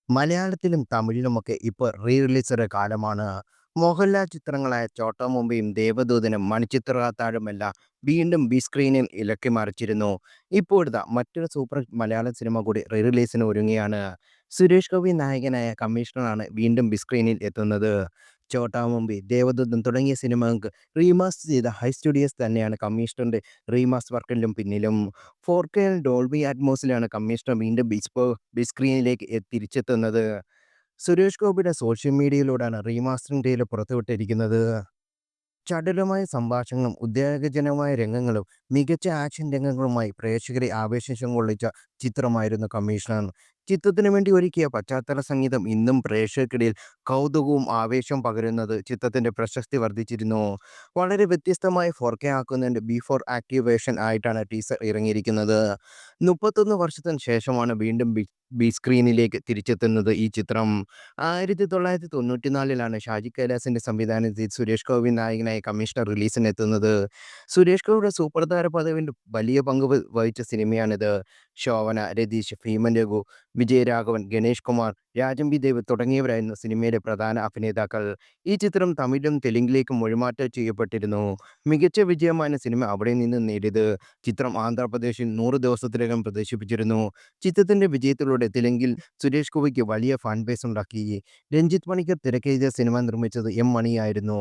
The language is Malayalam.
മലയാളത്തിലും തമിഴിലുമൊക്കെ ഇപ്പോൾ റീ റിലീസുടെ കാലമാണ്. മോഹൻലാൽ ചിത്രങ്ങളായ 'ചോട്ടാ മുംബൈ'യും 'ദേവദൂതനും' 'മണിച്ചിത്രത്താഴുമെല്ലാം വീണ്ടും ബിഗ് സ്ക്രീനിൽ ഇളക്കി മറിച്ചിരുന്നു. ഇപ്പോഴിതാ മറ്റൊരു സൂപ്പർ മലയാളം സിനിമ കൂടി റീ റിലീസിന് ഒരുങ്ങുകയാണ്. സുരേഷ് ഗോപി നായകനായ 'കമ്മീഷണറാണ്' വീണ്ടും ബിഗ് സ്ക്രീനിൽ എത്തുന്നത്. 'ചോട്ടാ മുംബൈ', 'ദേവദൂതൻ' തുടങ്ങിയ സിനിമകൾക്ക് റീമാസ്റ്റർ ചെയ്ത ഹൈ സ്റ്റുഡിയോസ് തന്നെയാണ് 'കമ്മീഷണറിന്റെ' റീമാസ്റ്റർ വർക്കിലും പിന്നിലും. 4K ഡോൾബി അറ്റ്മോസിലാണ് 'കമ്മീഷണർ' വീണ്ടും ബിഗ് സ്ക്രീനിലേക്ക് തിരിച്ചെത്തുന്നത്. സുരേഷ് ഗോപിയുടെ സോഷ്യൽ മീഡിയയിലൂടെയാണ് റീമാസ്റ്ററിംഗ് ട്രെയിലർ പുറത്തുവിട്ടിരിക്കുന്നത്. ചടുലമായ സംഭാഷണങ്ങളും ഉത്തേജനമായ രംഗങ്ങളും മികച്ച ആക്ഷൻ രംഗങ്ങളുമായി പ്രേക്ഷകരെ ആവേശം കൊള്ളിച്ച ചിത്രമായിരുന്നു കമ്മീഷണർ. ചിത്രത്തിനു വേണ്ടി ഒരുക്കിയ പശ്ചാത്തല സംഗീതം ഇന്നും പ്രേക്ഷകർക്കിടയിൽ കൗതുകവും ആവേശവും പകരുന്നത് ചിത്രത്തിന്റെ പ്രശസ്തി വർദ്ധിച്ചിരുന്നു. വളരെ വ്യത്യസ്തമായ 4K ആക്കുന്നതിന്റെ ബിഫോർ ആക്റ്റീവ് വേർഷൻ ആയിട്ടാണ് ടീസർ ഇറങ്ങിയിരിക്കുന്നത്. 31 വർഷത്തിന് ശേഷമാണ് വീണ്ടും ബിഗ് സ്ക്രീനിലേക്ക് തിരിച്ചെത്തുന്നത് ഈ ചിത്രം. 1994-ലാണ് ഷാജി കൈലാസിന്റെ സംവിധാനത്തിൽ സുരേഷ് ഗോപി നായകനായ കമ്മീഷണർ റിലീസിനെത്തുന്നത്. സുരേഷ് ഗോപിയുടെ സൂപ്പർ താര പദവിയിൽ വലിയ പങ്ക് വഹിച്ച സിനിമയാണിത്. ശോഭന, രതീഷ്, ഭീമൻ രഘു, വിജയരാഘവൻ, ഗണേഷ് കുമാർ, രാജൻ ബി ദേവ് തുടങ്ങിയവരായിരുന്നു സിനിമയിലെ പ്രധാന അഭിനേതാക്കൾ. ഈ ചിത്രം തമിഴിലും തെലുങ്കിലേക്കും മൊഴിമാറ്റം ചെയ്യപ്പെട്ടിരുന്നു. മികച്ച വിജയമാണ് സിനിമ അവിടെ നിന്ന് നേടിയത്. ചിത്രം ആന്ധ്രാപ്രദേശിൽ 100 ദിവസത്തിനകം പ്രദർശിപ്പിച്ചിരുന്നു. ചിത്രത്തിന്റെ വിജയത്തിലൂടെ തെലുങ്കിൽ സുരേഷ് ഗോപിക്ക് വലിയ ഫാൻ ബേസ് ഉണ്ടാക്കി. രഞ്ജിത്ത് പണിക്കർ തിരക്കെഴുതിയ സിനിമ നിർമ്മിച്ചത് എം മണിയായിരുന്നു.